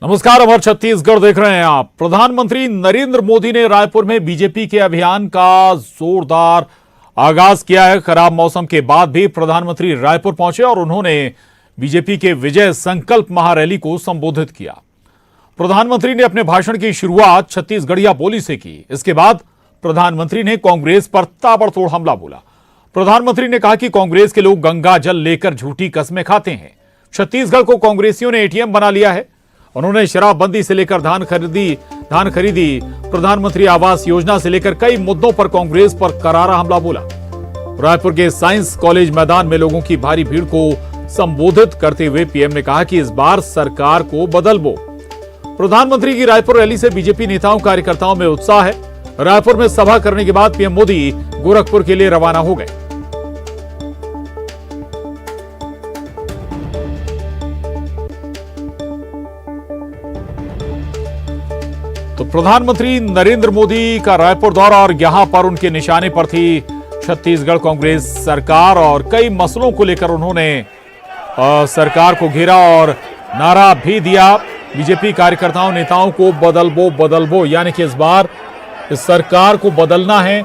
नमस्कार, अमर छत्तीसगढ़ देख रहे हैं आप। प्रधानमंत्री नरेंद्र मोदी ने रायपुर में बीजेपी के अभियान का जोरदार आगाज किया है। खराब मौसम के बाद भी प्रधानमंत्री रायपुर पहुंचे और उन्होंने बीजेपी के विजय संकल्प महारैली को संबोधित किया। प्रधानमंत्री ने अपने भाषण की शुरुआत छत्तीसगढ़िया बोली से की। इसके बाद प्रधानमंत्री ने कांग्रेस पर ताबड़तोड़ हमला बोला। प्रधानमंत्री ने कहा कि कांग्रेस के लोग गंगा जल लेकर झूठी कस्में खाते हैं। छत्तीसगढ़ को कांग्रेसियों ने एटीएम बना लिया है। उन्होंने शराबबंदी से लेकर धान खरीदी, प्रधानमंत्री आवास योजना से लेकर कई मुद्दों पर कांग्रेस पर करारा हमला बोला। रायपुर के साइंस कॉलेज मैदान में लोगों की भारी भीड़ को संबोधित करते हुए पीएम ने कहा कि इस बार सरकार को बदलवो। प्रधानमंत्री की रायपुर रैली से बीजेपी नेताओं कार्यकर्ताओं में उत्साह है। रायपुर में सभा करने के बाद पीएम मोदी गोरखपुर के लिए रवाना हो गए। तो प्रधानमंत्री नरेंद्र मोदी का रायपुर दौरा और यहां पर उनके निशाने पर थी छत्तीसगढ़ कांग्रेस सरकार और कई मसलों को लेकर उन्होंने सरकार को घेरा और नारा भी दिया। बीजेपी कार्यकर्ताओं नेताओं को बदलवो, यानी कि इस बार इस सरकार को बदलना है।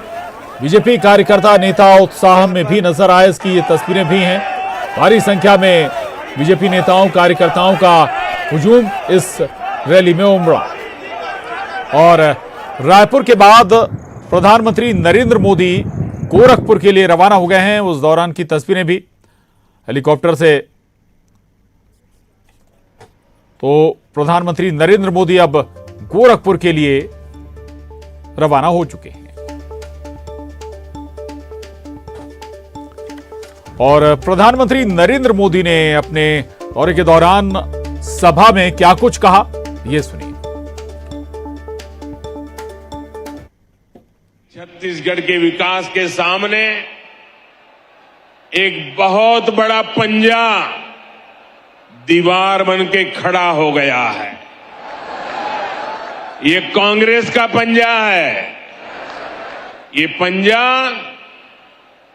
बीजेपी कार्यकर्ता नेता उत्साह में भी नजर आए। इसकी ये तस्वीरें भी हैं। भारी संख्या में बीजेपी नेताओं कार्यकर्ताओं का हुजूम इस रैली में उमड़ा और रायपुर के बाद प्रधानमंत्री नरेंद्र मोदी गोरखपुर के लिए रवाना हो गए हैं। उस दौरान की तस्वीरें भी हेलीकॉप्टर से। तो प्रधानमंत्री नरेंद्र मोदी अब गोरखपुर के लिए रवाना हो चुके हैं और प्रधानमंत्री नरेंद्र मोदी ने अपने दौरे के दौरान सभा में क्या कुछ कहा, यह सुनिए। छत्तीसगढ़ के विकास के सामने एक बहुत बड़ा पंजा दीवार बन के खड़ा हो गया है। ये कांग्रेस का पंजा है। ये पंजा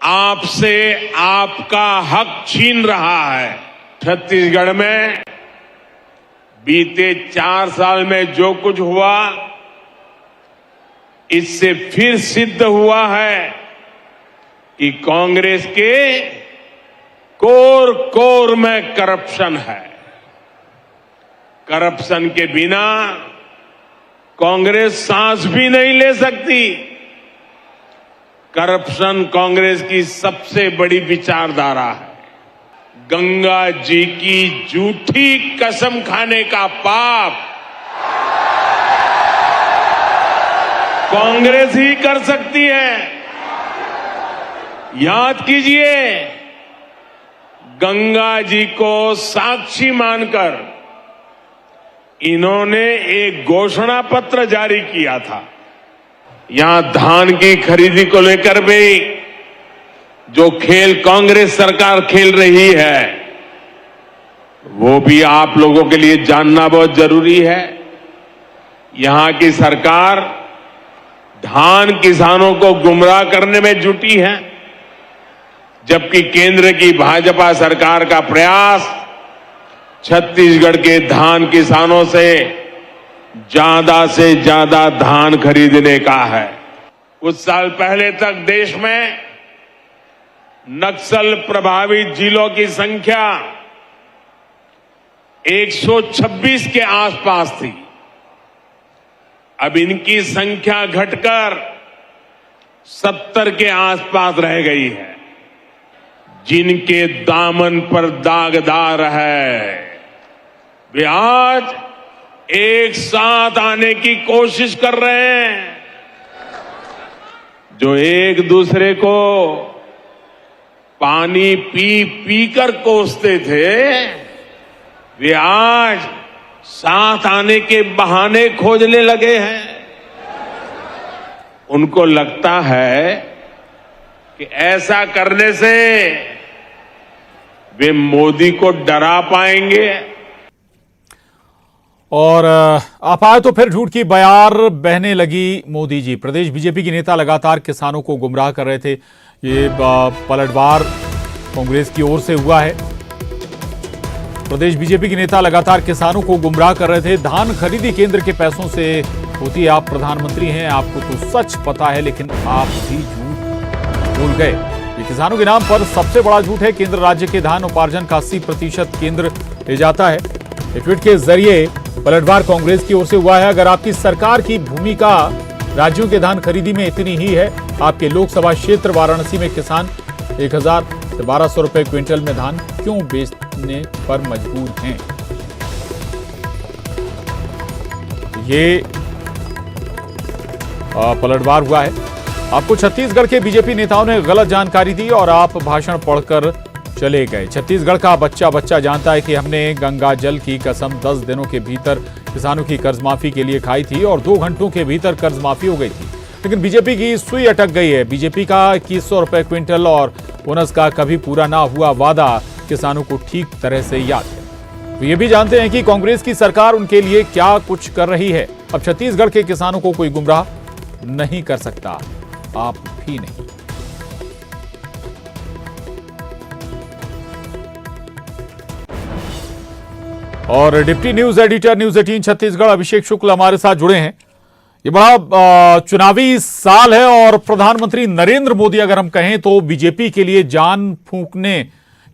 आपसे आपका हक छीन रहा है। छत्तीसगढ़ में बीते 4 साल में जो कुछ हुआ, इससे फिर सिद्ध हुआ है कि कांग्रेस के कोर कोर में करप्शन है। करप्शन के बिना कांग्रेस सांस भी नहीं ले सकती। करप्शन कांग्रेस की सबसे बड़ी विचारधारा है। गंगा जी की झूठी कसम खाने का पाप कांग्रेस ही कर सकती है। याद कीजिए, गंगा जी को साक्षी मानकर इन्होंने एक घोषणा पत्र जारी किया था। यहां धान की खरीदी को लेकर भी जो खेल कांग्रेस सरकार खेल रही है, वो भी आप लोगों के लिए जानना बहुत जरूरी है। यहां की सरकार धान किसानों को गुमराह करने में जुटी है, जबकि केंद्र की भाजपा सरकार का प्रयास छत्तीसगढ़ के धान किसानों से ज्यादा धान खरीदने का है। कुछ साल पहले तक देश में नक्सल प्रभावित जिलों की संख्या 126 के आसपास थी। अब इनकी संख्या घटकर 70 के आसपास रह गई है। जिनके दामन पर दागदार है, वे आज एक साथ आने की कोशिश कर रहे हैं। जो एक दूसरे को पानी पी पी कर कोसते थे, वे आज साथ आने के बहाने खोजने लगे हैं। उनको लगता है कि ऐसा करने से वे मोदी को डरा पाएंगे। और आप आए तो फिर झूठ की बयार बहने लगी मोदी जी। प्रदेश बीजेपी के नेता लगातार किसानों को गुमराह कर रहे थे। ये पलटवार कांग्रेस की ओर से हुआ है। प्रदेश बीजेपी के नेता लगातार किसानों को गुमराह कर रहे थे। धान खरीदी केंद्र के पैसों से होती है। आप प्रधानमंत्री हैं, आपको तो सच पता है, लेकिन आप भी झूठ बोल गए। ये किसानों के नाम पर सबसे बड़ा झूठ है। केंद्र राज्य के धान उपार्जन का 80% केंद्र ले जाता है। ट्वीट के जरिए पलटवार कांग्रेस की ओर से हुआ है। अगर आपकी सरकार की भूमिका राज्यों के धान खरीदी में इतनी ही है, आपके लोकसभा क्षेत्र वाराणसी में किसान 1000 से 1200 रुपए क्विंटल में धान क्यों बेचने पर मजबूर हैं? ये पलटवार हुआ है। आपको छत्तीसगढ़ के बीजेपी नेताओं ने गलत जानकारी दी और आप भाषण पढ़कर चले गए। छत्तीसगढ़ का बच्चा बच्चा जानता है कि हमने गंगा जल की कसम 10 दिनों के भीतर किसानों की कर्ज माफी के लिए खाई थी और 2 घंटों के भीतर कर्ज माफी हो गई थी। लेकिन बीजेपी की सुई अटक गई है। बीजेपी का 2100 रुपए क्विंटल और बोनस का कभी पूरा ना हुआ वादा किसानों को ठीक तरह से याद है। तो ये भी जानते हैं कि कांग्रेस की सरकार उनके लिए क्या कुछ कर रही है। अब छत्तीसगढ़ के किसानों को कोई गुमराह नहीं कर सकता, आप भी नहीं। और deputy news editor news 18 Chhattisgarh Abhishek Shukla हमारे साथ जुड़े हैं। ये बड़ा चुनावी साल है और प्रधानमंत्री नरेंद्र मोदी, अगर हम कहें तो बीजेपी के लिए जान फूंकने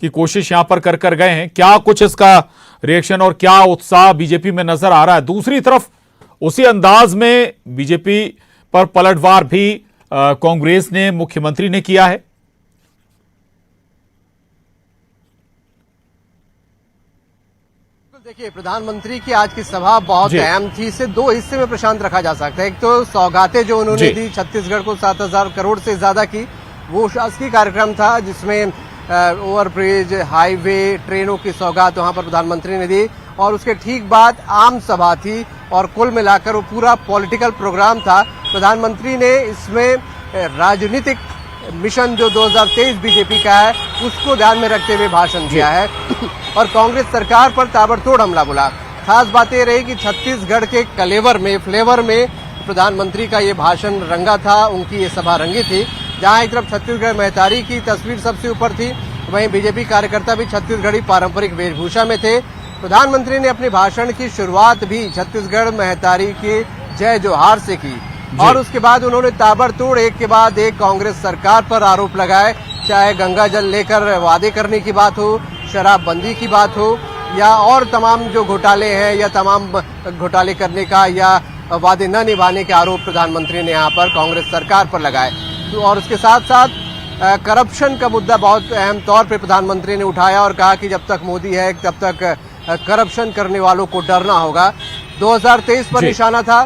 की कोशिश यहां पर कर गए हैं। क्या कुछ इसका रिएक्शन और क्या उत्साह बीजेपी में नजर आ रहा है? दूसरी तरफ उसी अंदाज में बीजेपी पर पलटवार भी कांग्रेस ने, मुख्यमंत्री ने किया है। देखिए, प्रधानमंत्री की आज की सभा बहुत अहम थी। इसे 2 हिस्से में प्रशांत रखा जा सकता है। एक तो सौगातें जो उन्होंने दी छत्तीसगढ़ को 7000 करोड़ से ज्यादा की, वो शासकीय कार्यक्रम था जिसमें ओवरब्रिज, हाईवे, ट्रेनों की सौगात वहां पर प्रधानमंत्री ने दी। और उसके ठीक बाद आम सभा थी और कुल मिलाकर वो पूरा पॉलिटिकल प्रोग्राम था। प्रधानमंत्री ने इसमें राजनीतिक मिशन जो 2023 बीजेपी का है उसको ध्यान में रखते हुए भाषण दिया है और कांग्रेस सरकार पर ताबड़तोड़ हमला बोला। खास बात यह रही कि छत्तीसगढ़ के फ्लेवर में प्रधानमंत्री का ये भाषण रंगा था, उनकी ये सभा रंगी थी। जहां एक तरफ छत्तीसगढ़ महतारी की तस्वीर सबसे ऊपर थी, वहीं बीजेपी कार्यकर्ता भी छत्तीसगढ़ी पारंपरिक वेशभूषा में थे। प्रधानमंत्री ने अपने भाषण की शुरुआत भी छत्तीसगढ़ महतारी के जय जोहार से की और उसके बाद उन्होंने ताबड़तोड़ एक के बाद एक कांग्रेस सरकार पर आरोप लगाए, चाहे गंगा जल लेकर वादे करने की बात हो, शराबबंदी की बात हो या और तमाम जो घोटाले हैं या तमाम घोटाले करने का या वादे न निभाने के आरोप प्रधानमंत्री ने यहाँ पर कांग्रेस सरकार पर लगाए। तो और उसके साथ साथ करप्शन का मुद्दा बहुत अहम तौर पे प्रधानमंत्री ने उठाया और कहा कि जब तक मोदी है तब तक करप्शन करने वालों को डरना होगा। 2023 पर निशाना था,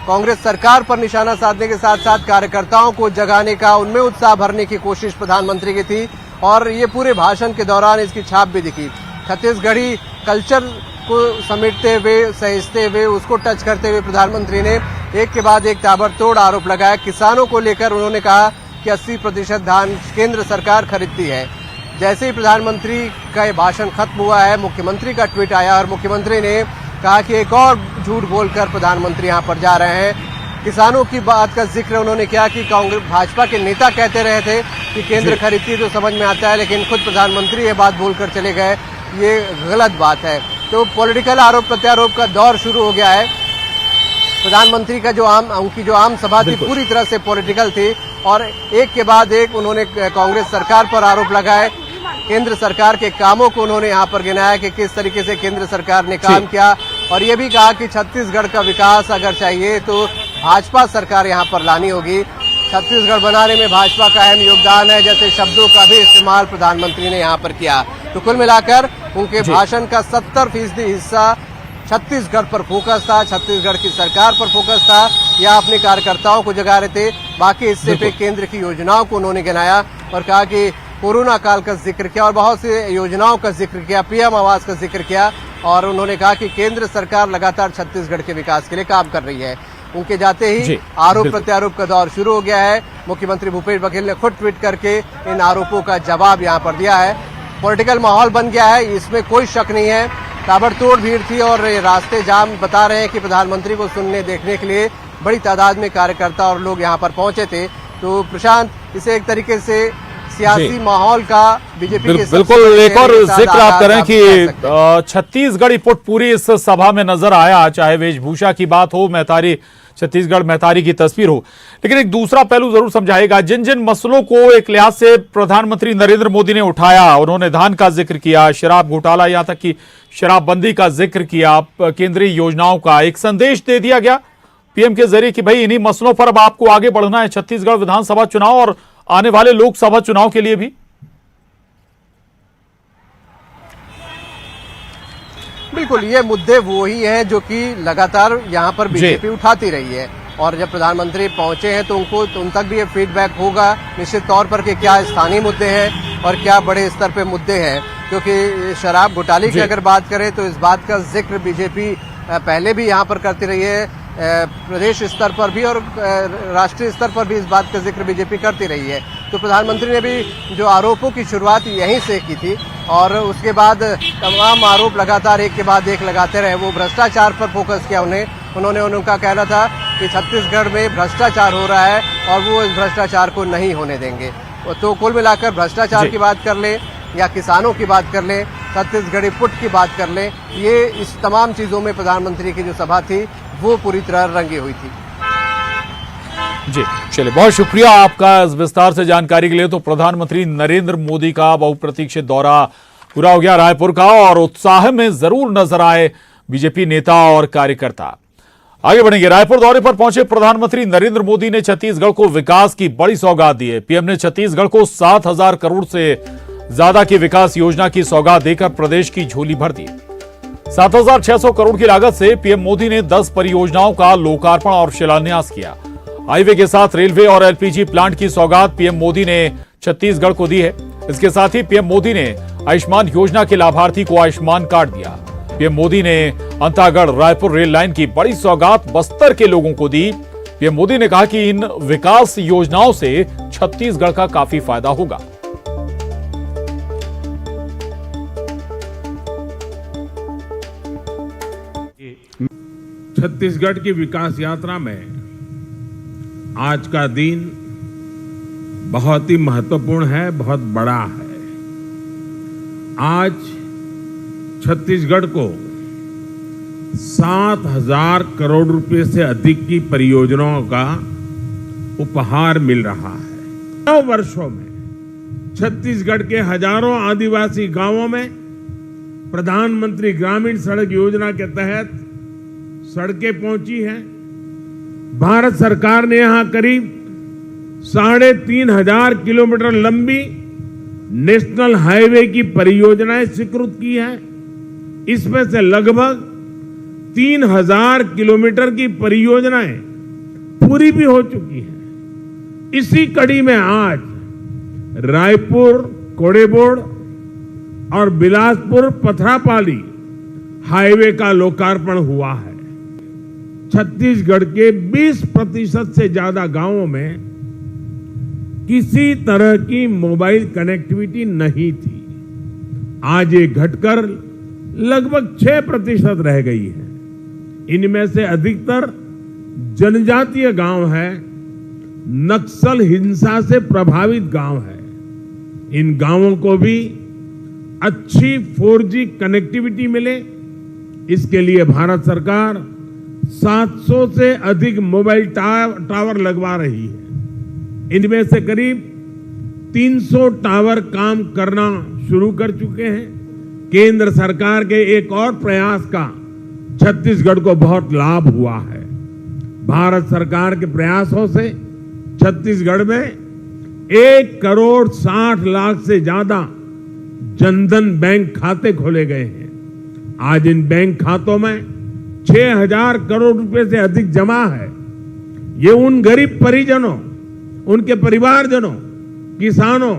कांग्रेस सरकार पर निशाना साधने के साथ साथ कार्यकर्ताओं को जगाने का, उनमें उत्साह भरने की कोशिश प्रधानमंत्री की थी और ये पूरे भाषण के दौरान इसकी छाप भी दिखी। छत्तीसगढ़ी कल्चर को समेटते हुए, सहेजते हुए, उसको टच करते हुए प्रधानमंत्री ने एक के बाद एक ताबड़तोड़ आरोप लगाया। किसानों को लेकर उन्होंने कहा कि 80% धान केंद्र सरकार खरीदती है। जैसे ही प्रधानमंत्री का ये भाषण खत्म हुआ है, मुख्यमंत्री का ट्वीट आया और मुख्यमंत्री ने कहा कि एक और झूठ बोलकर प्रधानमंत्री यहाँ पर जा रहे हैं। किसानों की बात का जिक्र उन्होंने किया कि कांग्रेस भाजपा के नेता कहते रहे थे कि केंद्र खरीदती तो समझ में आता है, लेकिन खुद प्रधानमंत्री ये बात बोलकर चले गए, ये गलत बात है। तो पॉलिटिकल आरोप प्रत्यारोप का दौर शुरू हो गया है। प्रधानमंत्री का उनकी जो आम सभा थी पूरी तरह से पॉलिटिकल थी और एक के बाद एक उन्होंने कांग्रेस सरकार पर आरोप लगाए। केंद्र सरकार के कामों को उन्होंने यहाँ पर गिनाया कि किस तरीके से केंद्र सरकार ने काम किया और ये भी कहा कि छत्तीसगढ़ का विकास अगर चाहिए तो भाजपा सरकार यहाँ पर लानी होगी। छत्तीसगढ़ बनाने में भाजपा का अहम योगदान है, जैसे शब्दों का भी इस्तेमाल प्रधानमंत्री ने यहाँ पर किया। तो कुल मिलाकर उनके भाषण का 70% हिस्सा छत्तीसगढ़ पर फोकस था, छत्तीसगढ़ की सरकार पर फोकस था या अपने कार्यकर्ताओं को जगा रहे थे। बाकी हिस्से पे केंद्र की योजनाओं को उन्होंने गिनाया और कहा कि कोरोना काल का जिक्र किया और बहुत सी योजनाओं का जिक्र किया, पीएम आवास का जिक्र किया और उन्होंने कहा कि केंद्र सरकार लगातार छत्तीसगढ़ के विकास के लिए काम कर रही है। उनके जाते ही आरोप प्रत्यारोप का दौर शुरू हो गया है। मुख्यमंत्री भूपेश बघेल ने खुद ट्वीट करके इन आरोपों का जवाब यहाँ पर दिया है। पॉलिटिकल माहौल बन गया है, इसमें कोई शक नहीं है। ताबड़तोड़ भीड़ थी और रास्ते जाम बता रहे हैं कि प्रधानमंत्री को सुनने देखने के लिए बड़ी तादाद में कार्यकर्ता और लोग यहाँ पर पहुंचे थे। तो प्रशांत, इसे एक तरीके से सियासी माहौल का बीजेपी के बिल्कुल एक और सबसे जिक्र आप करें आगाज कह सकते हैं। कि छत्तीसगढ़ी पुट पूरी इस सभा में नजर आया, चाहे वेशभूषा की बात हो, मैतारी छत्तीसगढ़ मैतारी की तस्वीर हो, लेकिन एक दूसरा पहलू जरूर समझाएगा। जिन जिन मसलों को एक लिहाज से प्रधानमंत्री नरेंद्र मोदी ने उठाया, उन्होंने धान का जिक्र किया, शराब घोटाला, यहां तक कि शराबबंदी का जिक्र किया, केंद्रीय योजनाओं का एक संदेश दे दिया गया पीएम के जरिए कि भाई इन्हीं मसलों पर अब आपको आगे बढ़ना है छत्तीसगढ़ विधानसभा चुनाव और आने वाले लोकसभा चुनाव के लिए भी। बिल्कुल, ये मुद्दे वो ही हैं जो कि लगातार यहाँ पर बीजेपी उठाती रही है, और जब प्रधानमंत्री पहुंचे हैं तो उन तक भी ये फीडबैक होगा निश्चित तौर पर कि क्या स्थानीय मुद्दे हैं और क्या बड़े स्तर पे मुद्दे हैं। क्योंकि शराब घोटाले की अगर बात करें तो इस बात का जिक्र बीजेपी पहले भी यहाँ पर करती रही है, प्रदेश स्तर पर भी और राष्ट्रीय स्तर पर भी इस बात का जिक्र बीजेपी करती रही है। तो प्रधानमंत्री ने भी जो आरोपों की शुरुआत यहीं से की थी और उसके बाद तमाम आरोप लगातार एक के बाद एक लगाते रहे। वो भ्रष्टाचार पर फोकस किया उन्होंने उनका कहना था कि छत्तीसगढ़ में भ्रष्टाचार हो रहा है और वो इस भ्रष्टाचार को नहीं होने देंगे। तो कुल मिलाकर भ्रष्टाचार की बात कर लें या किसानों की बात कर लें, छत्तीसगढ़ी पुट की बात कर लें, ये इस तमाम चीजों में प्रधानमंत्री की जो सभा थी वो पूरी तरह रंगी हुई थी। जी चलिए, बहुत शुक्रिया आपका इस विस्तार से जानकारी के लिए। तो प्रधानमंत्री नरेंद्र मोदी का बहुप्रतीक्षित दौरा पूरा हो गया रायपुर का, और उत्साह में जरूर नजर आए बीजेपी नेता और कार्यकर्ता। आगे बढ़ेंगे। रायपुर दौरे पर पहुंचे प्रधानमंत्री नरेंद्र मोदी ने छत्तीसगढ़ को विकास की बड़ी सौगात दी है। पीएम ने छत्तीसगढ़ को 7,000 करोड़ से ज्यादा की विकास योजना की सौगात देकर प्रदेश की झोली भर दी। 7,600 करोड़ की लागत से पीएम मोदी ने 10 परियोजनाओं का लोकार्पण और शिलान्यास किया। हाईवे के साथ रेलवे और एलपीजी प्लांट की सौगात पीएम मोदी ने छत्तीसगढ़ को दी है। इसके साथ ही पीएम मोदी ने आयुष्मान योजना के लाभार्थी को आयुष्मान कार्ड दिया। पीएम मोदी ने अंतागढ़ रायपुर रेल लाइन की बड़ी सौगात बस्तर के लोगों को दी। पीएम मोदी ने कहा कि इन विकास योजनाओं से छत्तीसगढ़ का काफी फायदा होगा। छत्तीसगढ़ की विकास यात्रा में आज का दिन बहुत ही महत्वपूर्ण है, बहुत बड़ा है। आज छत्तीसगढ़ को 7,000 करोड़ रुपए से अधिक की परियोजनाओं का उपहार मिल रहा है। 9 वर्षों में छत्तीसगढ़ के हजारों आदिवासी गांवों में प्रधानमंत्री ग्रामीण सड़क योजना के तहत सड़कें पहुंची हैं। भारत सरकार ने यहां करीब 3,500 किलोमीटर लंबी नेशनल हाईवे की परियोजनाएं स्वीकृत की है। इसमें से लगभग 3,000 किलोमीटर की परियोजनाएं पूरी भी हो चुकी हैं। इसी कड़ी में आज रायपुर कोड़ेबोड़ और बिलासपुर पथरापाली हाईवे का लोकार्पण हुआ है। छत्तीसगढ़ के 20% से ज्यादा गांवों में किसी तरह की मोबाइल कनेक्टिविटी नहीं थी। आज ये घटकर लगभग 6% रह गई है। इनमें से अधिकतर जनजातीय गांव है, नक्सल हिंसा से प्रभावित गांव है। इन गांवों को भी अच्छी 4G कनेक्टिविटी मिले, इसके लिए भारत सरकार 700 से अधिक मोबाइल टावर लगवा रही है। इनमें से करीब 300 टावर काम करना शुरू कर चुके हैं। केंद्र सरकार के एक और प्रयास का छत्तीसगढ़ को बहुत लाभ हुआ है। भारत सरकार के प्रयासों से छत्तीसगढ़ में 1,60,00,000 से ज्यादा जनधन बैंक खाते खोले गए हैं। आज इन बैंक खातों में 6,000 करोड़ रुपए से अधिक जमा है। ये उन गरीब परिजनों, उनके परिवारजनों, किसानों,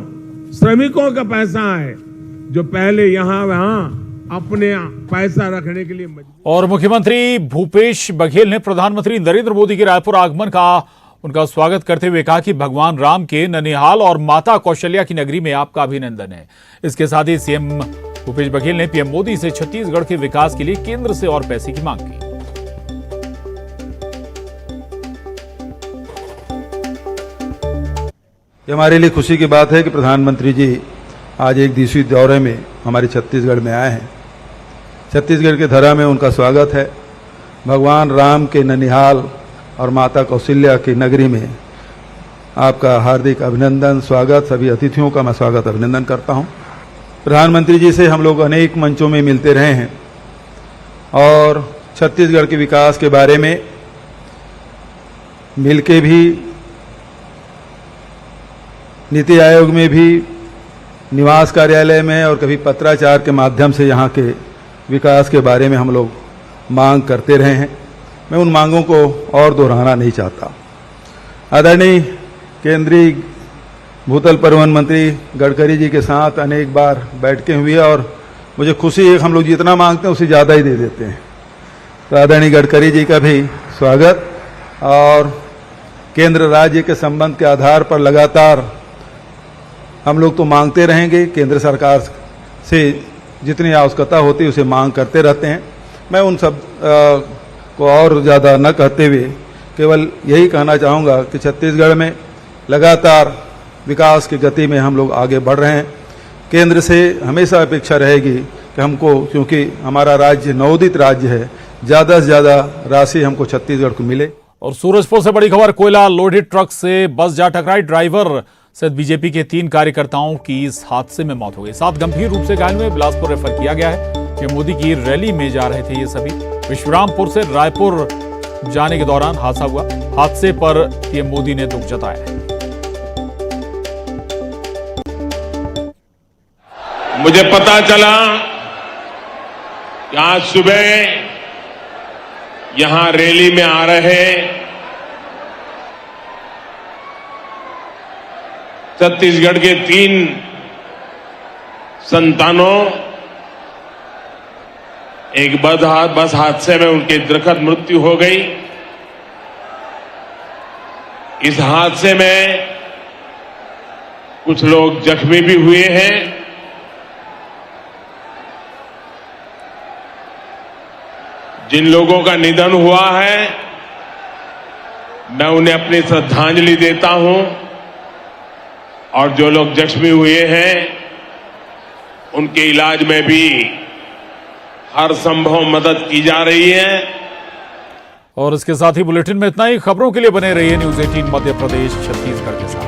श्रमिकों का पैसा है जो पहले यहां वहां अपने पैसा रखने के लिए मजबूर। और मुख्यमंत्री भूपेश बघेल ने प्रधानमंत्री नरेंद्र मोदी के रायपुर आगमन का उनका स्वागत करते हुए कहा कि भगवान राम के ननिहाल और माता कौशल्या की नगरी में आपका अभिनंदन है। इसके साथ ही सीएम भूपेश बघेल ने पीएम मोदी से छत्तीसगढ़ के विकास के लिए केंद्र से और पैसे की मांग की। ये हमारे लिए खुशी की बात है कि प्रधानमंत्री जी आज एक दिवसीय दौरे में हमारे छत्तीसगढ़ में आए हैं। छत्तीसगढ़ के धरा में उनका स्वागत है। भगवान राम के ननिहाल और माता कौशल्या की नगरी में आपका हार्दिक अभिनंदन, स्वागत। सभी अतिथियों का मैं स्वागत अभिनंदन करता हूं। प्रधानमंत्री जी से हम लोग अनेक मंचों में मिलते रहे हैं और छत्तीसगढ़ के विकास के बारे में मिलके भी, नीति आयोग में भी, निवास कार्यालय में और कभी पत्राचार के माध्यम से यहाँ के विकास के बारे में हम लोग मांग करते रहे हैं। मैं उन मांगों को और दोहराना नहीं चाहता। आदरणीय केंद्रीय भूतल परिवहन मंत्री गडकरी जी के साथ अनेक बार बैठकें हुई है और मुझे खुशी है, हम लोग जितना मांगते हैं उससे ज़्यादा ही दे देते हैं। तो आदरणीय गडकरी जी का भी स्वागत। और केंद्र राज्य के संबंध के आधार पर लगातार हम लोग तो मांगते रहेंगे, केंद्र सरकार से जितनी आवश्यकता होती है उसे मांग करते रहते हैं। मैं उन सब को और ज़्यादा न कहते हुए केवल यही कहना चाहूँगा कि छत्तीसगढ़ में लगातार विकास की गति में हम लोग आगे बढ़ रहे हैं। केंद्र से हमेशा अपेक्षा रहेगी कि हमको, क्योंकि हमारा राज्य नवोदित राज्य है, ज़्यादा से ज़्यादा राशि हमको छत्तीसगढ़ को मिले। और सूरजपुर से बड़ी खबर, कोयला लोडेड ट्रक से बस जा टकराई, ड्राइवर सहित बीजेपी के 3 कार्यकर्ताओं की इस हादसे में मौत हो गई। 7 गंभीर रूप से घायल हुए, बिलासपुर रेफर किया गया है। कि मोदी की रैली में जा रहे थे ये सभी। विश्रामपुर से रायपुर जाने के दौरान हादसा हुआ। हादसे पर पीएम मोदी ने दुख जताया है। मुझे पता चला कि आज सुबह यहां रैली में आ रहे छत्तीसगढ़ के 3 संतानों एक बस हादसे में उनकी दुखद मृत्यु हो गई। इस हादसे में कुछ लोग जख्मी भी हुए हैं। जिन लोगों का निधन हुआ है मैं उन्हें अपनी श्रद्धांजलि देता हूं और जो लोग जख्मी हुए हैं उनके इलाज में भी हर संभव मदद की जा रही है। और इसके साथ ही बुलेटिन में इतना ही। खबरों के लिए बने रहिए न्यूज़ 18 मध्य प्रदेश छत्तीसगढ़ के साथ।